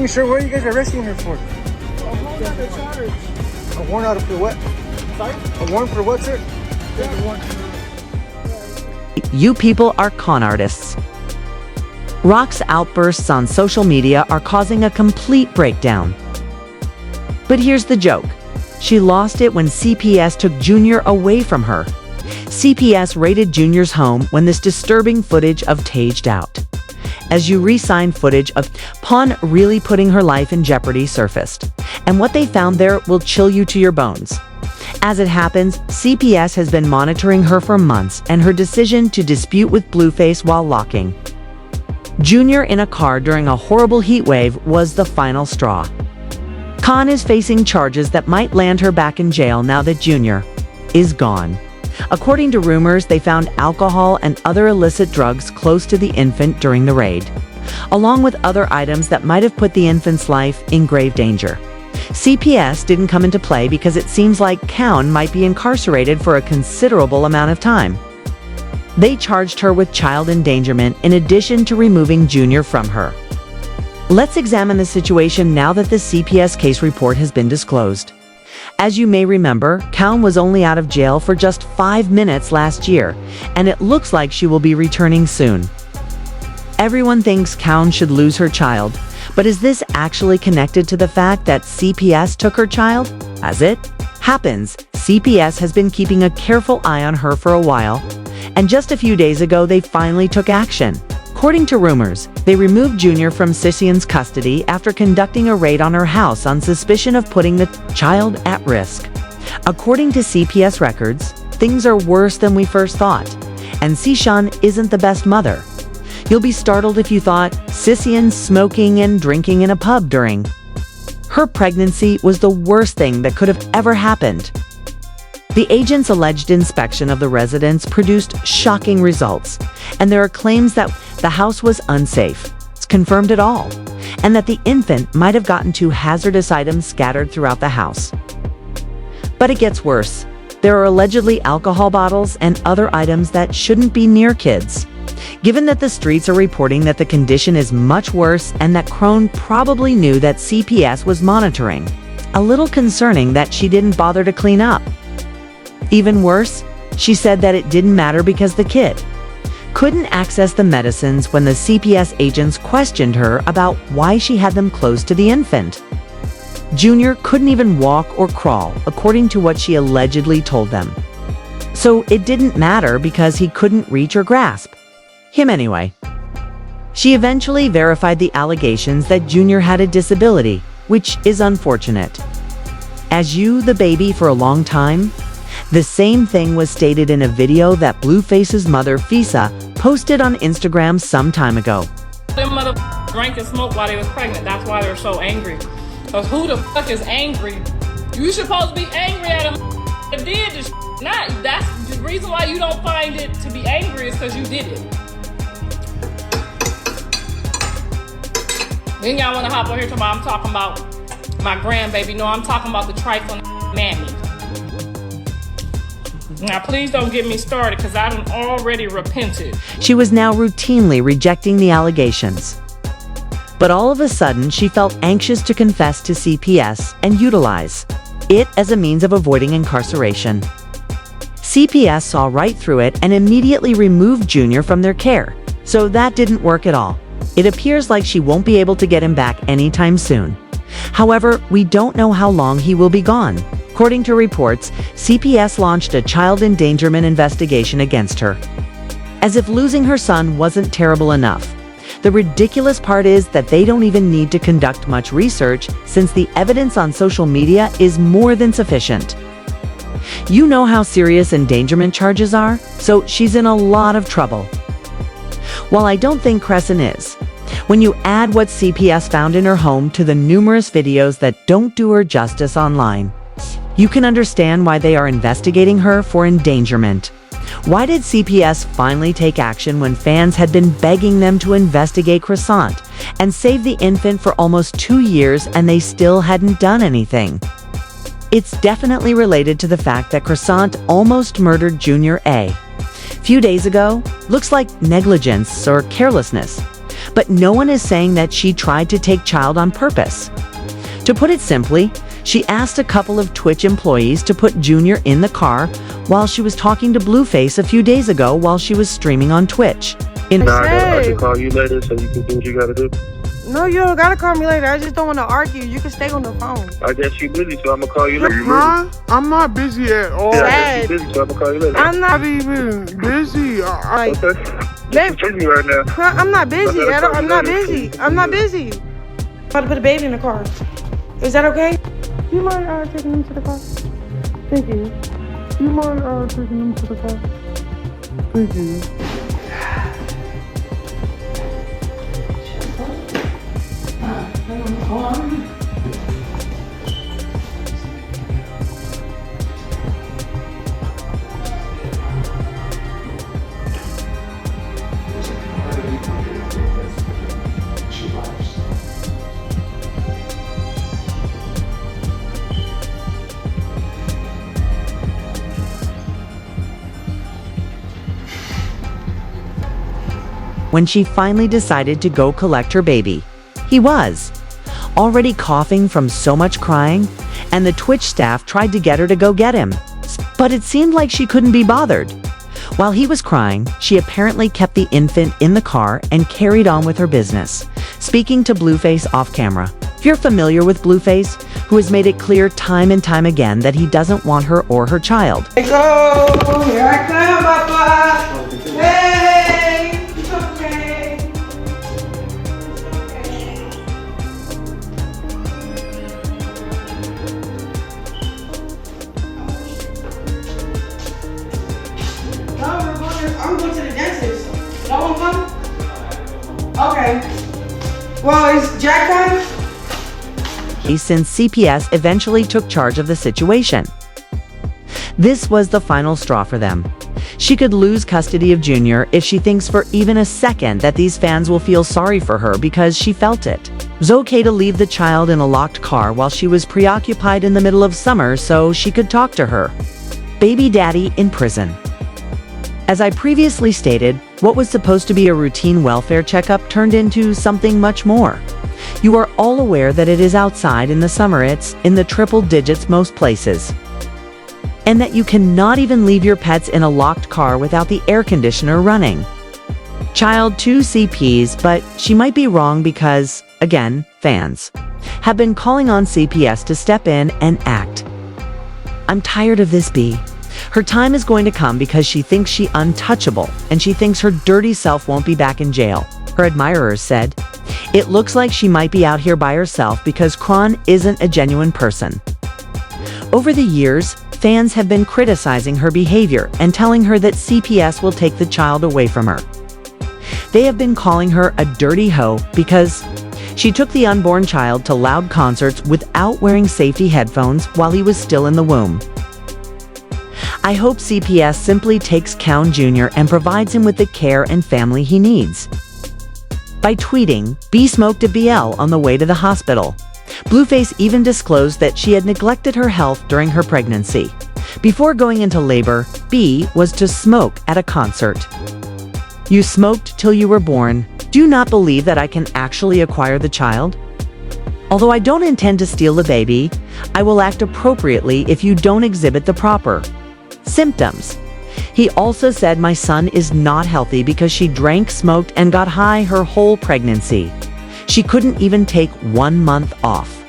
sir, what are you guys arresting her for? A warrant out of charge. A warrant out for what? Sorry? A warrant for what, sir? You people are con artists. Rock's outbursts on social media are causing a complete breakdown. But here's the joke. She lost it when CPS took Junior away from her. CPS raided Junior's home when this disturbing footage of Taged out. As you re-signed footage of Pawn really putting her life in jeopardy surfaced. And what they found there will chill you to your bones. As it happens, CPS has been monitoring her for months, and her decision to dispute with Blueface while locking Junior in a car during a horrible heat wave was the final straw. Khan is facing charges that might land her back in jail now that Junior is gone. According to rumors, they found alcohol and other illicit drugs close to the infant during the raid, along with other items that might have put the infant's life in grave danger. CPS didn't come into play because it seems like Khan might be incarcerated for a considerable amount of time. They charged her with child endangerment in addition to removing Junior from her. Let's examine the situation now that the CPS case report has been disclosed. As you may remember, Khan was only out of jail for just 5 minutes last year, and it looks like she will be returning soon. Everyone thinks Khan should lose her child, but is this actually connected to the fact that CPS took her child? As it happens, CPS has been keeping a careful eye on her for a while, and just a few days ago they finally took action. According to rumors, they removed Junior from Chrisean's custody after conducting a raid on her house on suspicion of putting the child at risk. According to CPS records, things are worse than we first thought, and Chrisean isn't the best mother. You'll be startled if you thought Chrisean smoking and drinking in a pub during her pregnancy was the worst thing that could have ever happened. The agent's alleged inspection of the residence produced shocking results, and there are claims that the house was unsafe. It's confirmed at all, and that the infant might have gotten to hazardous items scattered throughout the house. But it gets worse. There are allegedly alcohol bottles and other items that shouldn't be near kids. Given that the streets are reporting that the condition is much worse and that Crone probably knew that CPS was monitoring, a little concerning that she didn't bother to clean up. Even worse, she said that it didn't matter because the kid couldn't access the medicines when the CPS agents questioned her about why she had them close to the infant. Junior couldn't even walk or crawl, according to what she allegedly told them. So it didn't matter because he couldn't reach or grasp him anyway. She eventually verified the allegations that Junior had a disability, which is unfortunate. As you, the baby, for a long time, the same thing was stated in a video that Blueface's mother, Fisa, posted on Instagram some time ago. Their mother drank and smoked while they was pregnant. That's why they're so angry. Because who the fuck is angry? You supposed to be angry at them that did this. Not, that's the reason why you don't find it to be angry is because you did it. Then y'all want to hop on here talking about I'm talking about my grandbaby. No, I'm talking about the trifling mammy. Now, please don't get me started because I done already repented. She was now routinely rejecting the allegations. But all of a sudden, she felt anxious to confess to CPS and utilize it as a means of avoiding incarceration. CPS saw right through it and immediately removed Junior from their care. So that didn't work at all. It appears like she won't be able to get him back anytime soon. However, we don't know how long he will be gone. According to reports, CPS launched a child endangerment investigation against her. As if losing her son wasn't terrible enough. The ridiculous part is that they don't even need to conduct much research since the evidence on social media is more than sufficient. You know how serious endangerment charges are, so she's in a lot of trouble. While I don't think Chrisean is, when you add what CPS found in her home to the numerous videos that don't do her justice online, you can understand why they are investigating her for endangerment. Why did CPS finally take action when fans had been begging them to investigate Chrisean and save the infant for almost 2 years and they still hadn't done anything? It's definitely related to the fact that Chrisean almost murdered Junior A few days ago. Looks like negligence or carelessness. but no one is saying that she tried to take child on purpose. To put it simply, she asked a couple of Twitch employees to put Junior in the car while she was talking to Blueface a few days ago while she was streaming on Twitch. I can call you later so you can do what you gotta do. No, you don't gotta call me later. I just don't want to argue. You can stay on the phone. I guess you busy, so I'm gonna call you later. Huh? I'm not busy at all. Yeah, I guess you busy, so I'm gonna call you later. I'm not. Not even busy. Okay. Babe, You're busy right now. I'm not busy. I'm not busy. I'm not busy. About to put a baby in the car. Is that okay? You mind taking him to the car? Thank you. You mind taking him to the car? Thank you. When she finally decided to go collect her baby, he was already coughing from so much crying, and the Twitch staff tried to get her to go get him, but it seemed like she couldn't be bothered. While he was crying, she apparently kept the infant in the car and carried on with her business, speaking to Blueface off camera. If you're familiar with Blueface, who has made it clear time and time again that he doesn't want her or her child. Here I come, Papa. Hey, it's okay. I'm going to the dentist. No one come? Okay. Well, is Jack coming? Since CPS eventually took charge of the situation. This was the final straw for them. She could lose custody of Junior if she thinks for even a second that these fans will feel sorry for her because she felt it. It was okay to leave the child in a locked car while she was preoccupied in the middle of summer so she could talk to her baby daddy in prison. As I previously stated, what was supposed to be a routine welfare checkup turned into something much more. You are all aware that it is outside in the summer, it's in the triple digits most places. And that you cannot even leave your pets in a locked car without the air conditioner running. Child 2 CPs, but she might be wrong because, again, fans have been calling on CPS to step in and act. I'm tired of this bee. Her time is going to come because she thinks she's untouchable and she thinks her dirty self won't be back in jail. Her admirers said, "It looks like she might be out here by herself because Kron isn't a genuine person." Over the years, fans have been criticizing her behavior and telling her that CPS will take the child away from her. They have been calling her a dirty hoe because she took the unborn child to loud concerts without wearing safety headphones while he was still in the womb. I hope CPS simply takes Count Jr. and provides him with the care and family he needs. By tweeting, B smoked a BL on the way to the hospital. Blueface even disclosed that she had neglected her health during her pregnancy. Before going into labor, B was to smoke at a concert. You smoked till you were born. Do you not believe that I can actually acquire the child? Although I don't intend to steal the baby, I will act appropriately if you don't exhibit the proper symptoms. He also said my son is not healthy because she drank, smoked, and got high her whole pregnancy. She couldn't even take 1 month off.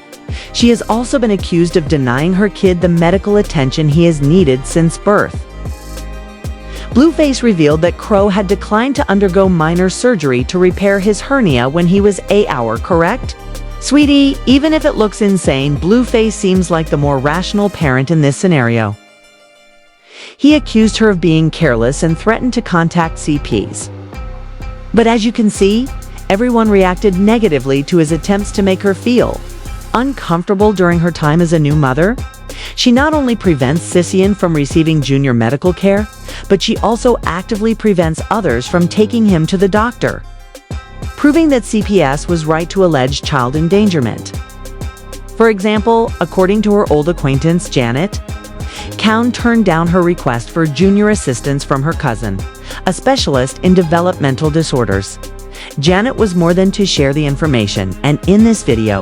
She has also been accused of denying her kid the medical attention he has needed since birth. Blueface revealed that Crow had declined to undergo minor surgery to repair his hernia when he was hour, correct? Sweetie, even if it looks insane, Blueface seems like the more rational parent in this scenario. He accused her of being careless and threatened to contact CPS. But as you can see, everyone reacted negatively to his attempts to make her feel uncomfortable during her time as a new mother. She not only prevents Chrisean from receiving junior medical care, but she also actively prevents others from taking him to the doctor, proving that CPS was right to allege child endangerment. For example, according to her old acquaintance Janet, Cown turned down her request for junior assistance from her cousin, a specialist in developmental disorders. Janet was more than to share the information, and in this video,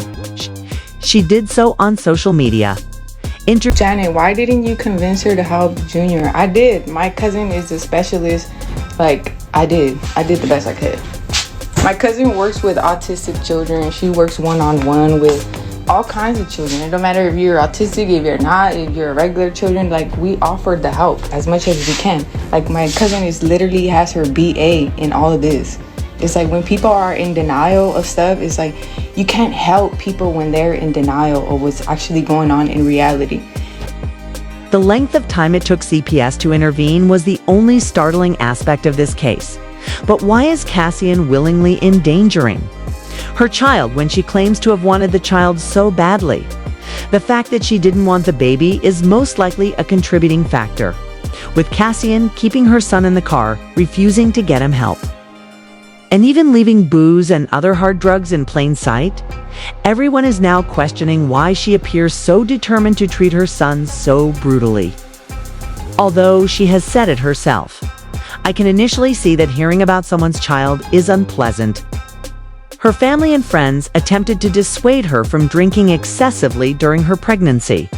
she did so on social media. Janet, why didn't you convince her to help Junior? I did. My cousin is a specialist. Like, I did the best I could. My cousin works with autistic children. She works one-on-one with all kinds of children. It don't matter if you're autistic, if you're not, if you're regular children. Like, we offered the help as much as we can. Like, my cousin is literally has her BA in all of this. It's like when people are in denial of stuff, it's like you can't help people when they're in denial of what's actually going on in reality. The length of time it took CPS to intervene was the only startling aspect of this case. But why is Chrisean willingly endangering her child when she claims to have wanted the child so badly? The fact that she didn't want the baby is most likely a contributing factor, with Chrisean keeping her son in the car, refusing to get him help, and even leaving booze and other hard drugs in plain sight. Everyone is now questioning why she appears so determined to treat her son so brutally. Although she has said it herself, I can initially see that hearing about someone's child is unpleasant. Her family and friends attempted to dissuade her from drinking excessively during her pregnancy,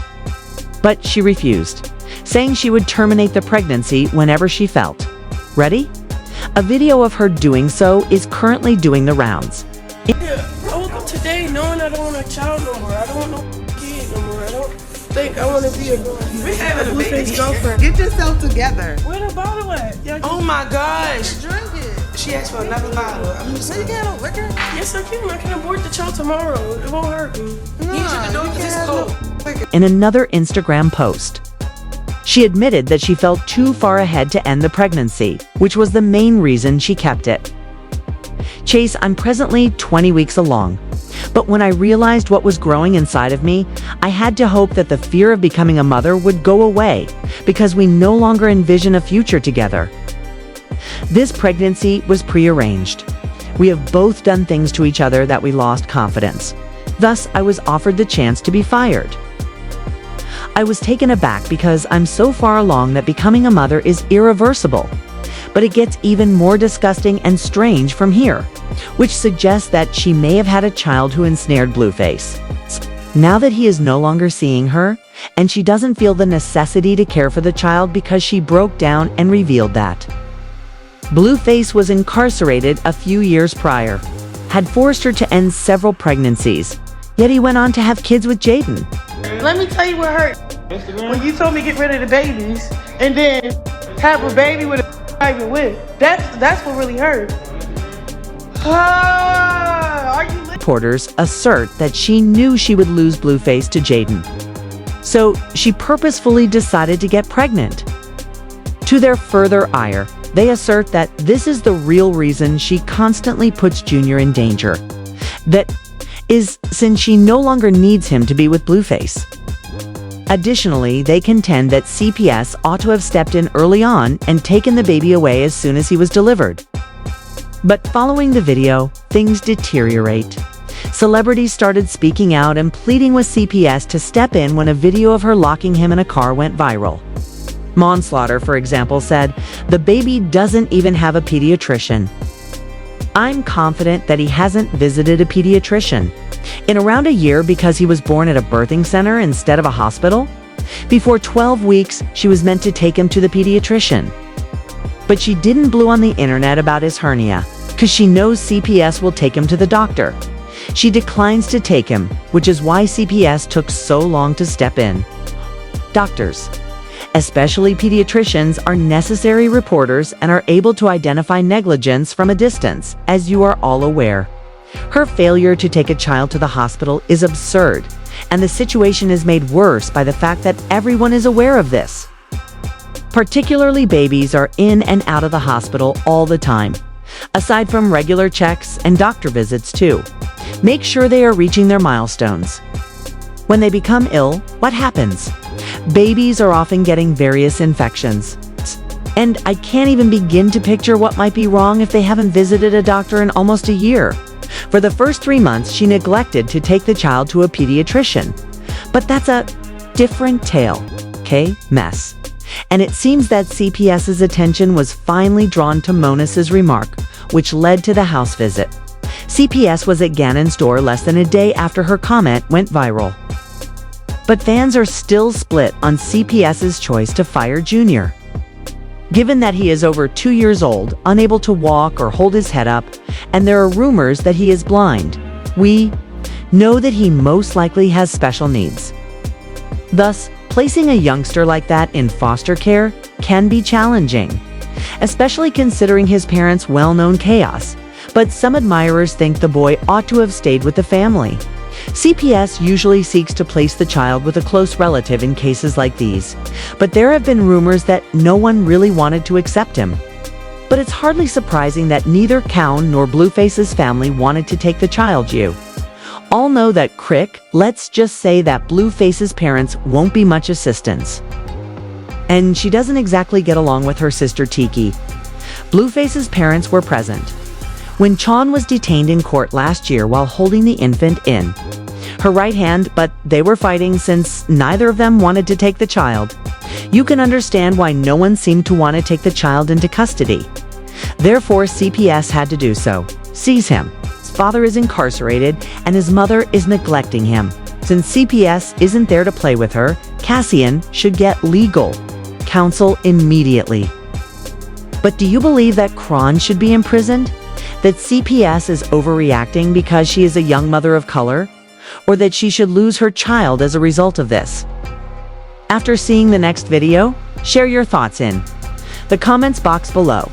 but she refused, saying she would terminate the pregnancy whenever she felt ready. A video of her doing so is currently doing the rounds. I woke up today knowing I don't want a child no more. I don't want no kid no more. I don't think I want to be a Blueface girlfriend. Get yourself together. Where the bottle at? Oh my gosh. Drink it. She asked for another bottle. I'm just You can't have liquor? Yes, I can. I can abort the child tomorrow. It won't hurt me. In another Instagram post, she admitted that she felt too far ahead to end the pregnancy, which was the main reason she kept it. Chase, I'm presently 20 weeks along, but when I realized what was growing inside of me, I had to hope that the fear of becoming a mother would go away because we no longer envision a future together. This pregnancy was prearranged. We have both done things to each other that we lost confidence. Thus, I was offered the chance to be fired. I was taken aback because I'm so far along that becoming a mother is irreversible. But it gets even more disgusting and strange from here, which suggests that she may have had a child who ensnared Blueface. Now that he is no longer seeing her, and she doesn't feel the necessity to care for the child because she broke down and revealed that Blueface was incarcerated a few years prior, had forced her to end several pregnancies, yet he went on to have kids with Jaden. Let me tell you what hurt. When you told me get rid of the babies and then have a baby with a I even with. That's what really hurt. Are you Reporters assert that she knew she would lose Blueface to Jaden, so she purposefully decided to get pregnant. To their further ire, they assert that this is the real reason she constantly puts Junior in danger. That is, since she no longer needs him to be with Blueface. Additionally, they contend that CPS ought to have stepped in early on and taken the baby away as soon as he was delivered. But following the video, things deteriorate. Celebrities started speaking out and pleading with CPS to step in when a video of her locking him in a car went viral. Manslaughter, for example, said, "The baby doesn't even have a pediatrician. I'm confident that he hasn't visited a pediatrician in around a year because he was born at a birthing center instead of a hospital. Before 12 weeks, she was meant to take him to the pediatrician. But she didn't blew on the internet about his hernia because she knows CPS will take him to the doctor. She declines to take him, which is why CPS took so long to step in. Doctors, especially pediatricians, are necessary reporters and are able to identify negligence from a distance, as you are all aware. Her failure to take a child to the hospital is absurd, and the situation is made worse by the fact that everyone is aware of this. Particularly babies are in and out of the hospital all the time, aside from regular checks and doctor visits too. Make sure they are reaching their milestones. When they become ill, what happens? Babies are often getting various infections. And I can't even begin to picture what might be wrong if they haven't visited a doctor in almost a year. For the first 3 months, she neglected to take the child to a pediatrician. But that's a different tale, okay? Mess. And it seems that CPS's attention was finally drawn to Monas's remark which led to the house visit. CPS was at Gannon's door less than a day after her comment went viral. But fans are still split on CPS's choice to fire Junior. Given that he is over 2 years old, unable to walk or hold his head up, and there are rumors that he is blind, we know that he most likely has special needs. Thus, placing a youngster like that in foster care can be challenging, especially considering his parents' well-known chaos. But some admirers think the boy ought to have stayed with the family. CPS usually seeks to place the child with a close relative in cases like these, but there have been rumors that no one really wanted to accept him. But it's hardly surprising that neither Cowan nor Blueface's family wanted to take the child. You all know that let's just say that Blueface's parents won't be much assistance. And she doesn't exactly get along with her sister Tiki. Blueface's parents were present when Chon was detained in court last year while holding the infant in her right hand, but they were fighting since neither of them wanted to take the child. You can understand why no one seemed to want to take the child into custody. Therefore, CPS had to do so. Seize him. His father is incarcerated and his mother is neglecting him. Since CPS isn't there to play with her, Chrisean should get legal counsel immediately. But do you believe that Kron should be imprisoned? That CPS is overreacting because she is a young mother of color? Or that she should lose her child as a result of this? After seeing the next video, share your thoughts in the comments box below.